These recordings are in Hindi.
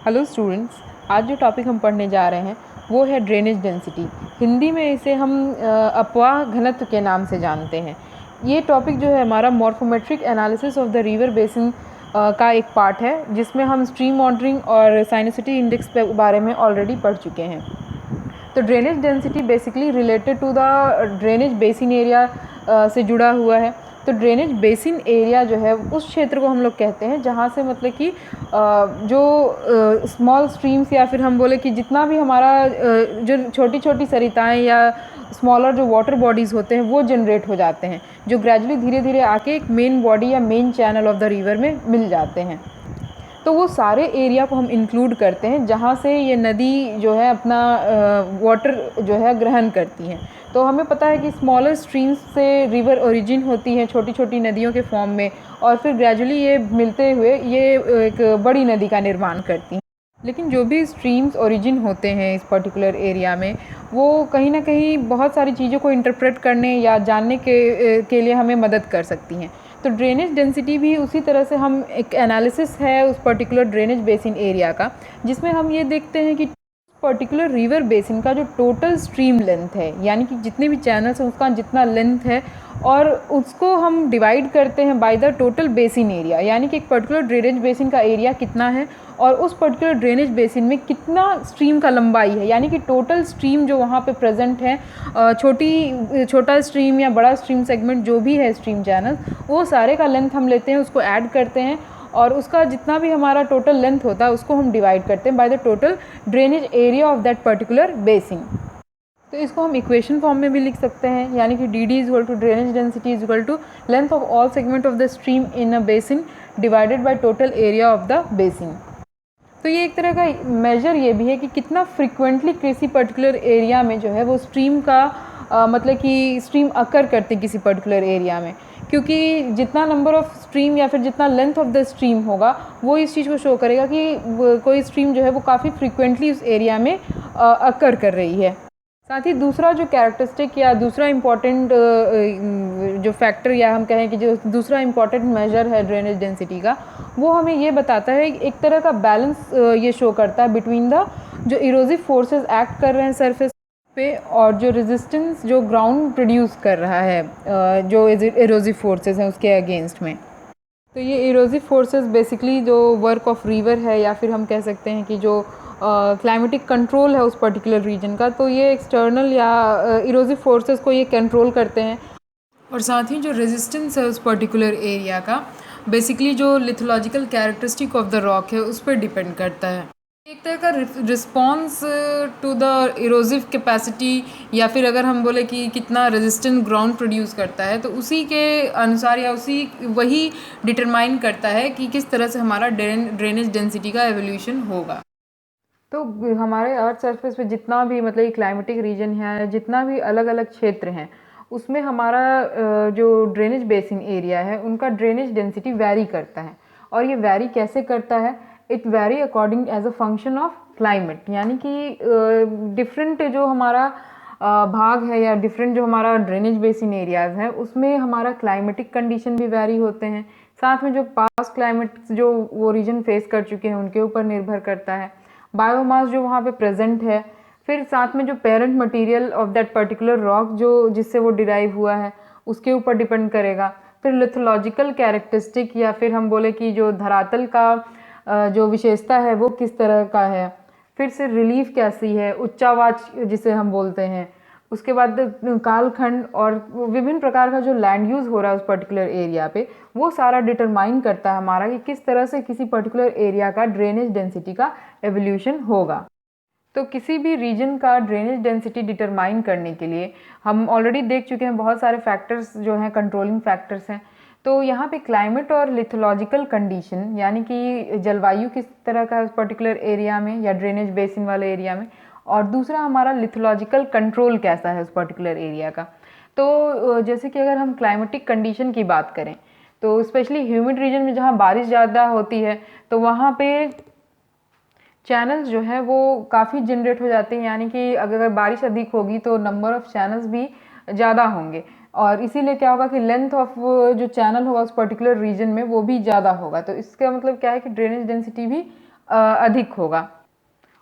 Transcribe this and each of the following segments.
हेलो स्टूडेंट्स, आज जो टॉपिक हम पढ़ने जा रहे हैं वो है ड्रेनेज डेंसिटी। हिंदी में इसे हम अपवाह घनत्व के नाम से जानते हैं। ये टॉपिक जो है हमारा morphometric analysis of the river basin का एक पार्ट है, जिसमें हम स्ट्रीम मॉनिटरिंग और साइनोसिटी इंडेक्स के बारे में ऑलरेडी पढ़ चुके हैं। तो drainage density basically related to the drainage basin area से जुड़ा हुआ है। तो ड्रेनेज बेसिन एरिया जो है उस क्षेत्र को हम लोग कहते हैं जहाँ से मतलब कि जो स्मॉल स्ट्रीम्स या फिर हम बोले कि जितना भी हमारा जो छोटी छोटी सरिताएं या स्मॉलर जो वाटर बॉडीज़ होते हैं वो जनरेट हो जाते हैं, जो ग्रेजुअली धीरे धीरे आके एक मेन बॉडी या main channel of the river में मिल जाते हैं। तो वो सारे एरिया को हम इंक्लूड करते हैं जहाँ से ये नदी जो है अपना वाटर जो है ग्रहण करती हैं। तो हमें पता है कि स्मॉलर स्ट्रीम्स से रिवर ओरिजिन होती है छोटी छोटी नदियों के फॉर्म में, और फिर ग्रेजुअली ये मिलते हुए ये एक बड़ी नदी का निर्माण करती हैं। लेकिन जो भी स्ट्रीम्स ओरिजिन होते हैं इस पर्टिकुलर एरिया में, वो कहीं ना कहीं बहुत सारी चीज़ों को इंटरप्रेट करने या जानने के लिए हमें मदद कर सकती हैं। तो ड्रेनेज डेंसिटी भी उसी तरह से हम एक एनालिसिस है उस पर्टिकुलर ड्रेनेज बेसिन एरिया का, जिसमें हम ये देखते हैं कि पर्टिकुलर रिवर बेसिन का जो टोटल स्ट्रीम लेंथ है, यानी कि जितने भी चैनल्स हैं उसका जितना लेंथ है, और उसको हम डिवाइड करते हैं by the total basin area, यानी कि एक पर्टिकुलर ड्रेनेज बेसिन का एरिया कितना है और उस पर्टिकुलर ड्रेनेज बेसिन में कितना स्ट्रीम का लंबाई है, यानी कि टोटल स्ट्रीम जो वहाँ पे प्रेजेंट है, छोटा स्ट्रीम या बड़ा स्ट्रीम सेगमेंट जो भी है स्ट्रीम चैनल, वो सारे का लेंथ हम लेते हैं, उसको ऐड करते हैं और उसका जितना भी हमारा टोटल लेंथ होता है उसको हम डिवाइड करते हैं by the total drainage area of that particular basin. तो इसको हम इक्वेशन फॉर्म में भी लिख सकते हैं, यानी कि D D is equal to drainage density is equal to length of all segment of the stream in a basin divided by total area of the basin. तो ये एक तरह का मेजर ये भी है कि कितना फ्रिक्वेंटली किसी पर्टिकुलर एरिया में जो है वो स्ट्रीम का मतलब कि स्ट्रीम अकर करते हैं किसी पर्टिकुलर एरिया में, क्योंकि जितना नंबर ऑफ स्ट्रीम या फिर जितना लेंथ ऑफ द स्ट्रीम होगा वो इस चीज़ को शो करेगा कि कोई स्ट्रीम जो है वो काफ़ी फ्रिक्वेंटली उस एरिया में अकर कर रही है। साथ ही दूसरा जो कैरेक्टरिस्टिक या दूसरा इम्पॉर्टेंट जो फैक्टर या हम कहें कि जो दूसरा इम्पॉर्टेंट मेजर है ड्रेनेज डेंसिटी का, वो हमें ये बताता है एक तरह का बैलेंस ये शो करता है बिटवीन द जो इरोजिव फोर्सेस एक्ट कर रहे हैं सरफेस पे और जो रेजिस्टेंस जो ग्राउंड प्रोड्यूस कर रहा है जो इरोजिव फोर्सेस हैं उसके अगेंस्ट में। तो ये इरोजिव फोर्सेस बेसिकली जो वर्क ऑफ रिवर है या फिर हम कह सकते हैं कि जो क्लाइमेटिक कंट्रोल है उस पर्टिकुलर रीजन का, तो ये एक्सटर्नल या इरोजिव फोर्सेस को ये कंट्रोल करते हैं। और साथ ही जो रेजिस्टेंस है उस पर्टिकुलर एरिया का बेसिकली जो lithological characteristic of the rock है उस पर डिपेंड करता है। एक तरह का रिस्पॉन्स टू द इरोजिव कैपेसिटी या फिर अगर हम बोले कि कितना रेजिस्टेंट ग्राउंड प्रोड्यूस करता है, तो उसी के अनुसार या उसी वही डिटरमाइन करता है कि किस तरह से हमारा ड्रेनेज डेंसिटी का एवोल्यूशन होगा। तो हमारे अर्थ सरफेस पे जितना भी मतलब क्लाइमेटिक रीजन है, जितना भी अलग अलग क्षेत्र हैं, उसमें हमारा जो ड्रेनेज बेसिन एरिया है उनका ड्रेनेज डेंसिटी वैरी करता है। और ये वैरी कैसे करता है? It vary according as a function of climate, यानी कि डिफरेंट जो हमारा भाग है या डिफरेंट जो हमारा ड्रेनेज बेसिन एरियाज है उसमें हमारा क्लाइमेटिक कंडीशन भी वैरी होते हैं। साथ में जो पास्ट क्लाइमेट जो वो रीजन फेस कर चुके हैं उनके ऊपर निर्भर करता है। बायोमास जो वहाँ पे प्रेजेंट है, फिर साथ में जो parent material of that particular rock जो जिससे वो डिराइव हुआ है उसके ऊपर डिपेंड करेगा। फिर लिथोलॉजिकल कैरेक्टरिस्टिक या फिर हम बोले कि जो धरातल का जो विशेषता है वो किस तरह का है, फिर से रिलीफ कैसी है, उच्चावाच जिसे हम बोलते हैं, उसके बाद कालखंड और विभिन्न प्रकार का जो लैंड यूज़ हो रहा है उस पर्टिकुलर एरिया पे, वो सारा डिटरमाइन करता है हमारा कि किस तरह से किसी पर्टिकुलर एरिया का ड्रेनेज डेंसिटी का एवोल्यूशन होगा। तो किसी भी रीजन का ड्रेनेज डेंसिटी डिटरमाइन करने के लिए हम ऑलरेडी देख चुके हैं बहुत सारे फैक्टर्स जो हैं कंट्रोलिंग फैक्टर्स हैं। तो यहाँ पे क्लाइमेट और लिथोलॉजिकल कंडीशन, यानी कि जलवायु किस तरह का है उस पर्टिकुलर एरिया में या ड्रेनेज बेसिन वाले एरिया में, और दूसरा हमारा लिथोलॉजिकल कंट्रोल कैसा है उस पर्टिकुलर एरिया का। तो जैसे कि अगर हम क्लाइमेटिक कंडीशन की बात करें तो स्पेशली ह्यूमिड रीजन में जहाँ बारिश ज़्यादा होती है तो वहाँ पे चैनल्स जो है वो काफ़ी जनरेट हो जाते हैं, यानी कि अगर बारिश अधिक होगी तो नंबर ऑफ़ चैनल्स भी ज़्यादा होंगे, और इसीलिए क्या होगा कि लेंथ ऑफ जो चैनल होगा उस पर्टिकुलर रीजन में वो भी ज़्यादा होगा। तो इसका मतलब क्या है कि ड्रेनेज डेंसिटी भी अधिक होगा।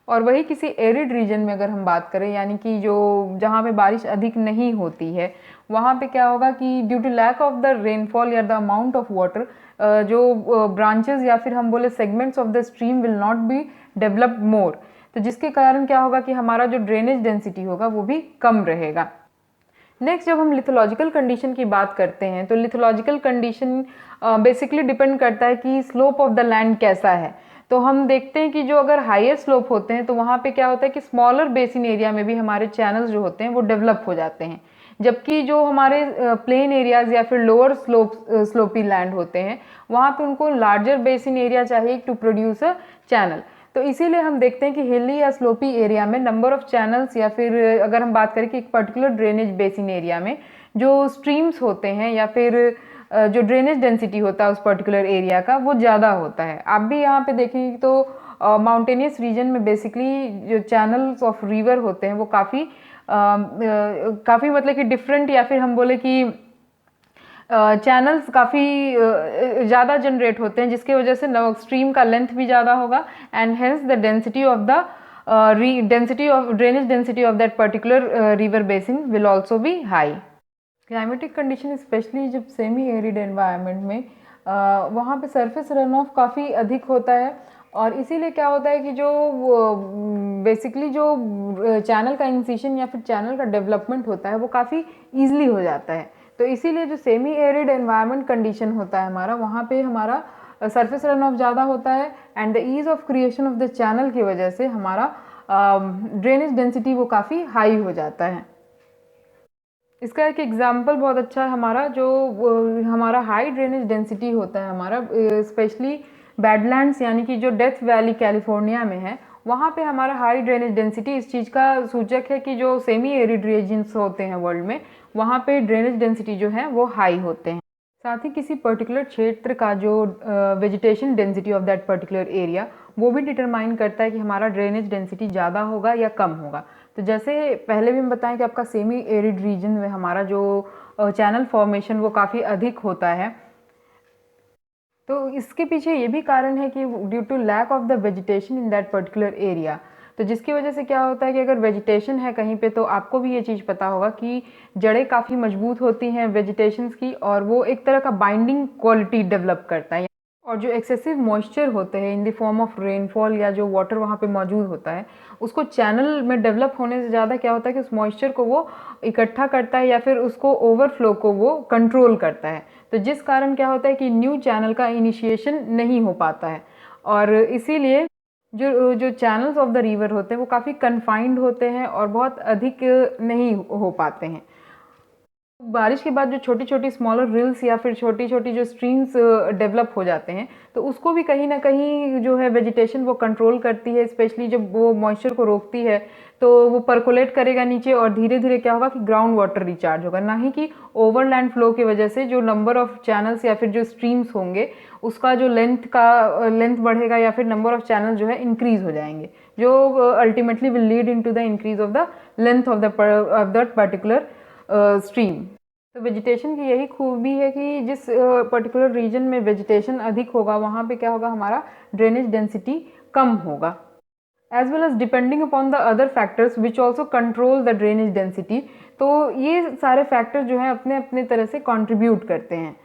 और वही किसी एरिड रीजन में अगर हम बात करें, यानी कि जो जहाँ पे बारिश अधिक नहीं होती है, वहाँ पे क्या होगा कि due to lack of the rainfall या द अमाउंट ऑफ वाटर, जो ब्रांचेस या फिर हम बोले segments of the stream will not be developed more, तो जिसके कारण क्या होगा कि हमारा जो ड्रेनेज डेंसिटी होगा वो भी कम रहेगा। नेक्स्ट, जब हम लिथोलॉजिकल कंडीशन की बात करते हैं तो लिथोलॉजिकल कंडीशन बेसिकली डिपेंड करता है कि स्लोप ऑफ द लैंड कैसा है। तो हम देखते हैं कि जो अगर हायर स्लोप होते हैं तो वहाँ पे क्या होता है कि स्मॉलर बेसिन एरिया में भी हमारे चैनल्स जो होते हैं वो डेवलप हो जाते हैं, जबकि जो हमारे प्लेन एरियाज या फिर लोअर स्लोपी लैंड होते हैं वहाँ पे उनको लार्जर बेसिन एरिया चाहिए टू प्रोड्यूस अ चैनल। तो इसीलिए हम देखते हैं कि हिली या स्लोपी एरिया में नंबर ऑफ चैनल्स, या फिर अगर हम बात करें कि एक पर्टिकुलर ड्रेनेज बेसिन एरिया में जो स्ट्रीम्स होते हैं या फिर जो ड्रेनेज डेंसिटी होता है उस पर्टिकुलर एरिया का वो ज़्यादा होता है। आप भी यहाँ पे देखेंगे तो माउंटेनियस रीजन में बेसिकली जो चैनल्स ऑफ रिवर होते हैं वो काफ़ी मतलब कि डिफरेंट, या फिर हम बोले कि चैनल्स काफ़ी ज़्यादा जनरेट होते हैं, जिसकी वजह से स्ट्रीम का लेंथ भी ज़्यादा होगा and hence the density of the drainage density of that particular river basin will also be high. Climatic condition specially जब सेमी एरिड एनवायरनमेंट में वहाँ पे सरफेस रन ऑफ काफ़ी अधिक होता है, और इसीलिए क्या होता है कि जो बेसिकली जो चैनल का इंसिशन या फिर चैनल का डेवलपमेंट होता है वो काफ़ी ईजिली हो जाता है। तो इसीलिए जो सेमी एरिड एनवायरनमेंट कंडीशन होता है हमारा, वहाँ पे हमारा सरफेस रन ऑफ ज़्यादा होता है and the ease of creation of the channel की वजह से हमारा ड्रेनेज डेंसिटी वो काफ़ी हाई हो जाता है। इसका एक एग्जाम्पल बहुत अच्छा है हमारा, जो हमारा हाई ड्रेनेज डेंसिटी होता है हमारा स्पेशली बैडलैंड्स यानी कि जो डेथ वैली कैलिफोर्निया में है, वहाँ पे हमारा हाई ड्रेनेज डेंसिटी इस चीज़ का सूचक है कि जो सेमी एरिड रीजन्स होते हैं वर्ल्ड में वहाँ पे ड्रेनेज डेंसिटी जो है वो हाई होते हैं। साथ ही किसी पर्टिकुलर क्षेत्र का जो vegetation density of that particular area वो भी डिटरमाइन करता है कि हमारा ड्रेनेज डेंसिटी ज़्यादा होगा या कम होगा। तो जैसे पहले भी हम बताएं कि आपका सेमी एरिड रीजन में हमारा जो चैनल फॉर्मेशन वो काफ़ी अधिक होता है, तो इसके पीछे ये भी कारण है कि due to lack of the vegetation in that particular area, तो जिसकी वजह से क्या होता है कि अगर वेजिटेशन है कहीं पे तो आपको भी ये चीज़ पता होगा कि जड़ें काफ़ी मजबूत होती हैं वेजिटेशंस की, और वो एक तरह का बाइंडिंग क्वालिटी डेवलप करता है। और जो एक्सेसिव मॉइस्चर होते हैं in the form of rainfall या जो वाटर वहाँ पे मौजूद होता है उसको चैनल में डेवलप होने से ज़्यादा क्या होता है कि उस मॉइस्चर को वो इकट्ठा करता है या फिर उसको ओवरफ्लो को वो कंट्रोल करता है, तो जिस कारण क्या होता है कि न्यू चैनल का इनिशिएशन नहीं हो पाता है। और इसीलिए जो जो चैनल्स ऑफ द रिवर होते हैं वो काफ़ी कन्फाइंड होते हैं और बहुत अधिक नहीं हो पाते हैं। बारिश के बाद जो छोटी छोटी स्मॉलर रिल्स या फिर छोटी छोटी जो स्ट्रीम्स डेवलप हो जाते हैं तो उसको भी कहीं ना कहीं जो है वेजिटेशन वो कंट्रोल करती है, स्पेशली जब वो मॉइस्चर को रोकती है तो वो परकोलेट करेगा नीचे और धीरे धीरे क्या होगा कि ग्राउंड वाटर रिचार्ज होगा, ना ही कि ओवरलैंड फ्लो की वजह से जो नंबर ऑफ चैनल्स या फिर जो स्ट्रीम्स होंगे उसका जो लेंथ बढ़ेगा या फिर नंबर ऑफ चैनल जो है इंक्रीज हो जाएंगे, जो ultimately will lead into the increase of the length of that particular stream. तो वेजिटेशन की यही खूबी है कि जिस पर्टिकुलर रीजन में वेजिटेशन अधिक होगा वहाँ पे क्या होगा हमारा ड्रेनेज डेंसिटी कम होगा, as well as depending upon the other factors which also control the drainage density. तो ये सारे फैक्टर जो हैं अपने अपने तरह से कंट्रीब्यूट करते हैं,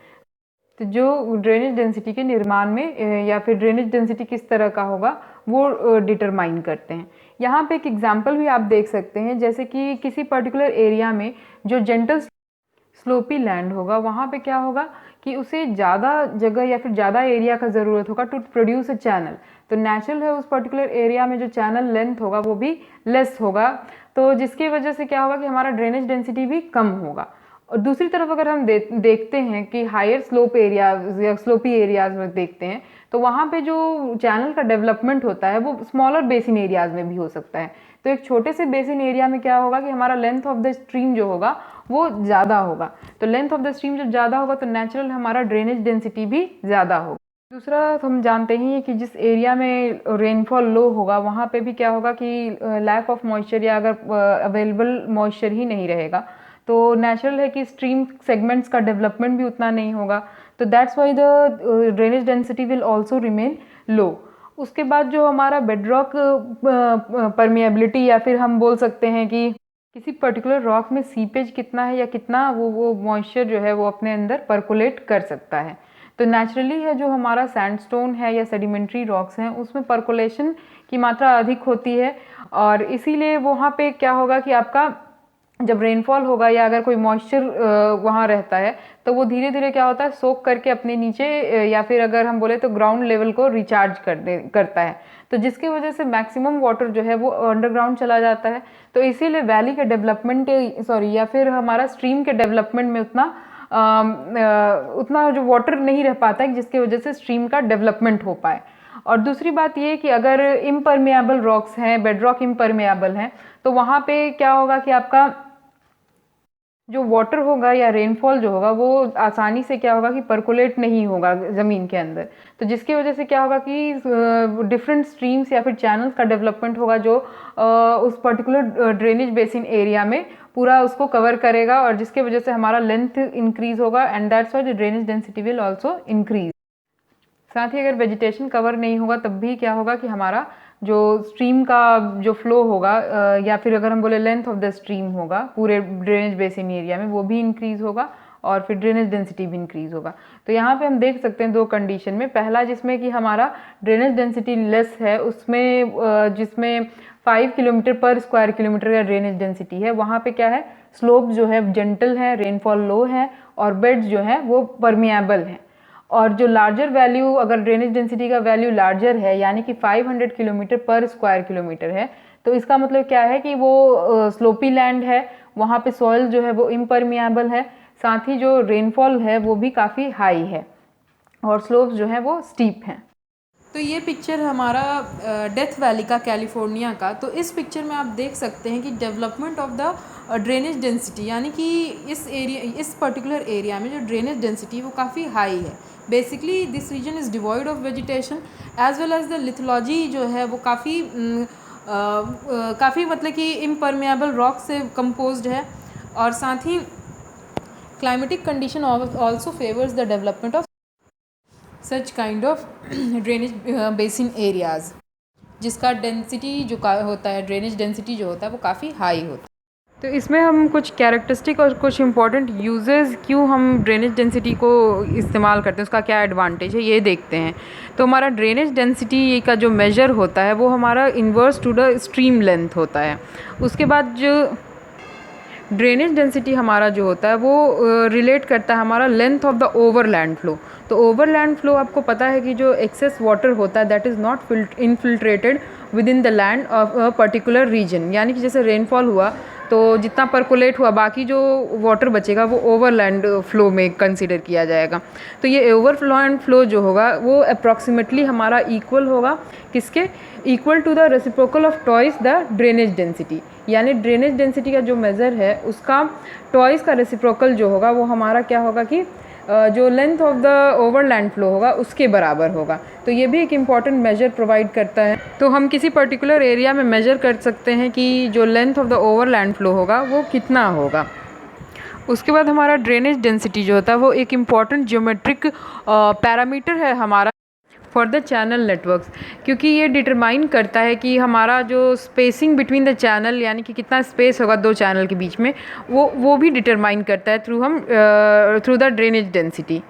तो जो ड्रेनेज डेंसिटी के निर्माण में या फिर ड्रेनेज डेंसिटी किस तरह का होगा वो डिटरमाइन करते हैं। यहाँ पे एक एग्जाम्पल भी आप देख सकते हैं, जैसे कि किसी पर्टिकुलर एरिया में जो जेंटल स्लोपी लैंड होगा वहाँ पे क्या होगा कि उसे ज़्यादा जगह या फिर ज़्यादा एरिया का ज़रूरत होगा टू प्रोड्यूस अ चैनल, तो नेचुरल है उस पर्टिकुलर एरिया में जो चैनल लेंथ होगा वो भी लेस होगा, तो जिसकी वजह से क्या होगा कि हमारा ड्रेनेज डेंसिटी भी कम होगा। और दूसरी तरफ अगर हम देखते हैं कि हायर स्लोप एरियाज या स्लोपी एरियाज में देखते हैं तो वहाँ पे जो चैनल का डेवलपमेंट होता है वो स्मॉलर बेसिन एरियाज में भी हो सकता है, तो एक छोटे से बेसिन एरिया में क्या होगा कि हमारा लेंथ ऑफ द स्ट्रीम जो होगा वो ज़्यादा होगा, तो लेंथ ऑफ द स्ट्रीम जब ज़्यादा होगा तो नेचुरल हमारा ड्रेनेज डेंसिटी भी ज़्यादा होगा। दूसरा हम जानते ही हैं कि जिस एरिया में रेनफॉल लो होगा वहाँ पे भी क्या होगा कि लैक ऑफ मॉइस्चर या अगर अवेलेबल मॉइस्चर ही नहीं रहेगा तो नेचुरल है कि स्ट्रीम सेगमेंट्स का डेवलपमेंट भी उतना नहीं होगा, तो that's why the drainage density will also remain low. उसके बाद जो हमारा बेडरॉक परमिएबिलिटी, या फिर हम बोल सकते हैं कि किसी पर्टिकुलर रॉक में सीपेज कितना है या कितना वो मॉइस्चर जो है वो अपने अंदर परकोलेट कर सकता है। तो नेचुरली है जो हमारा सैंडस्टोन है या सेडिमेंट्री रॉक्स हैं उसमें परकोलेशन की मात्रा अधिक होती है, और इसीलिए वहाँ पे क्या होगा कि आपका जब रेनफॉल होगा या अगर कोई मॉइस्चर वहाँ रहता है तो वो धीरे धीरे क्या होता है सोक करके अपने नीचे या फिर अगर हम बोले तो ग्राउंड लेवल को रिचार्ज करता है, तो जिसकी वजह से मैक्सिमम वाटर जो है वो अंडरग्राउंड चला जाता है। तो इसीलिए वैली के डेवलपमेंट या फिर हमारा स्ट्रीम के डेवलपमेंट में उतना जो वाटर नहीं रह पाता है जिसकी वजह से स्ट्रीम का डेवलपमेंट हो पाए। और दूसरी बात ये कि अगर इम्परमेएबल रॉक्स हैं, बेडरॉक इम्परमेएबल हैं, तो वहाँ पे क्या होगा कि आपका जो वाटर होगा या रेनफॉल जो होगा वो आसानी से क्या होगा कि परकोलेट नहीं होगा ज़मीन के अंदर, तो जिसकी वजह से क्या होगा कि डिफरेंट स्ट्रीम्स या फिर चैनल्स का डेवलपमेंट होगा जो उस पर्टिकुलर ड्रेनेज बेसिन एरिया में पूरा उसको कवर करेगा, और जिसके वजह से हमारा लेंथ इंक्रीज होगा and that's why the drainage density will also increase. साथ ही अगर वेजिटेशन कवर नहीं होगा तब भी क्या होगा कि हमारा जो स्ट्रीम का जो फ्लो होगा या फिर अगर हम बोले लेंथ ऑफ द स्ट्रीम होगा पूरे ड्रेनेज बेसिन एरिया में, वो भी इंक्रीज होगा और फिर ड्रेनेज डेंसिटी भी इंक्रीज होगा। तो यहाँ पे हम देख सकते हैं दो कंडीशन में, पहला जिसमें कि हमारा ड्रेनेज डेंसिटी लेस है उसमें जिसमें 5 किलोमीटर पर स्क्वायर किलोमीटर का ड्रेनेज डेंसिटी है, वहाँ पे क्या है स्लोप जो है जेंटल है, रेनफॉल लो है और बेड्स जो है वो परमिएबल है। और जो लार्जर वैल्यू अगर ड्रेनेज डेंसिटी का वैल्यू लार्जर है यानी कि 500 किलोमीटर पर स्क्वायर किलोमीटर है, तो इसका मतलब क्या है कि वो स्लोपी लैंड है, वहाँ पे सॉइल जो है वो इम्परमिएबल है, साथ ही जो रेनफॉल है वो भी काफ़ी हाई है और स्लोप्स जो है वो स्टीप हैं। तो ये पिक्चर हमारा डेथ वैली का कैलिफोर्निया का, तो इस पिक्चर में आप देख सकते हैं कि development of the drainage density, यानी कि इस पर्टिकुलर एरिया में जो ड्रेनेज डेंसिटी वो काफ़ी हाई है। Basically this region is devoid of vegetation as well as the lithology जो है वो काफ़ी मतलब कि इम्परमेएबल रॉक से कंपोज्ड है, और साथ ही climatic condition also favours the development of such kind of drainage basin areas, जिसका डेंसिटी जो होता है ड्रेनेज डेंसिटी जो होता है वो काफ़ी हाई होता है। तो इसमें हम कुछ कैरेक्टरिस्टिक और कुछ इंपॉर्टेंट यूजेस क्यों हम ड्रेनेज डेंसिटी को इस्तेमाल करते हैं, उसका क्या एडवांटेज है ये देखते हैं। तो हमारा ड्रेनेज डेंसिटी का जो मेजर होता है वो हमारा inverse to the stream length होता है। उसके बाद जो ड्रेनेज डेंसिटी हमारा जो होता है वो रिलेट करता है हमारा length of the overland flow. तो ओवरलैंड फ्लो आपको पता है कि जो एक्सेस वाटर होता है that is not infiltrated within the land of a particular region, यानी कि जैसे रेनफॉल हुआ तो जितना परकोलेट हुआ बाकी जो वाटर बचेगा वो ओवरलैंड फ्लो में कंसीडर किया जाएगा। तो ये ओवरलैंड फ्लो जो होगा वो अप्रॉक्सीमेटली हमारा इक्वल होगा किसके, equal to the reciprocal of twice the drainage density, यानी ड्रेनेज डेंसिटी का जो मेज़र है उसका ट्वाइस का रेसिप्रोकल जो होगा वो हमारा क्या होगा कि जो length of the overland flow होगा उसके बराबर होगा। तो ये भी एक इम्पॉर्टेंट मेजर प्रोवाइड करता है। तो हम किसी पर्टिकुलर एरिया में मेजर कर सकते हैं कि जो length of the overland flow होगा वो कितना होगा। उसके बाद हमारा ड्रेनेज डेंसिटी जो होता है वो एक इम्पॉर्टेंट ज्योमेट्रिक पैरामीटर है हमारा फॉर द चैनल नेटवर्क्स, क्योंकि ये डिटरमाइन करता है कि हमारा जो स्पेसिंग बिटवीन द चैनल यानी कि कितना स्पेस होगा दो चैनल के बीच में वो भी डिटरमाइन करता है थ्रू द ड्रेनेज डेंसिटी।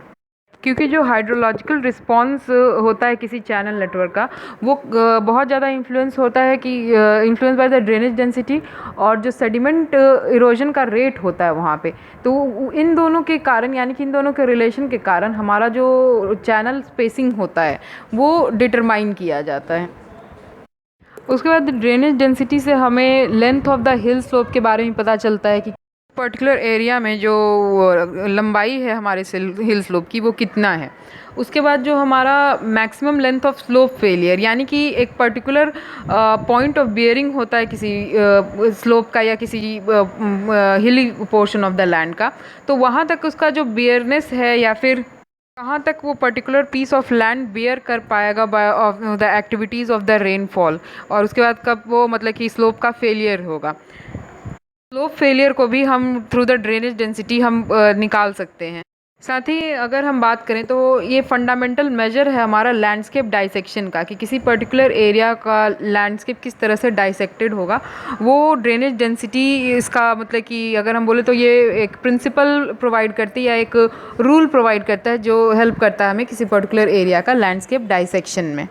क्योंकि जो हाइड्रोलॉजिकल रिस्पॉन्स होता है किसी चैनल नेटवर्क का वो बहुत ज़्यादा इन्फ्लुएंस होता है कि influence by the drainage density और जो सेडिमेंट इरोजन का रेट होता है वहाँ पे। तो इन दोनों के कारण यानी कि इन दोनों के रिलेशन के कारण हमारा जो चैनल स्पेसिंग होता है वो डिटरमाइन किया जाता है। उसके बाद ड्रेनेज डेंसिटी से हमें length of the hill slope के बारे में पता चलता है कि पर्टिकुलर एरिया में जो लंबाई है हमारे हिल स्लोप की वो कितना है। उसके बाद जो हमारा maximum length of slope failure यानी कि एक पर्टिकुलर पॉइंट ऑफ बियरिंग होता है किसी स्लोप का या किसी हिली पोर्शन ऑफ द लैंड का, तो वहाँ तक उसका जो बियरनेस है या फिर कहाँ तक वो particular piece of land bear कर पाएगा by of the activities of the rainfall, और उसके बाद कब वो मतलब कि स्लोप का फेलियर होगा। स्लोप फेलियर को भी हम थ्रू द ड्रेनेज डेंसिटी हम निकाल सकते हैं। साथ ही अगर हम बात करें तो ये फंडामेंटल मेजर है हमारा लैंडस्केप डाइसेक्शन का, कि किसी पर्टिकुलर एरिया का लैंडस्केप किस तरह से डाइसेक्टेड होगा। वो ड्रेनेज डेंसिटी इसका मतलब कि अगर हम बोले तो ये एक प्रिंसिपल प्रोवाइड करती है या एक रूल प्रोवाइड करता है जो हेल्प करता है हमें किसी पर्टिकुलर एरिया का लैंडस्केप डाइसेक्शन में।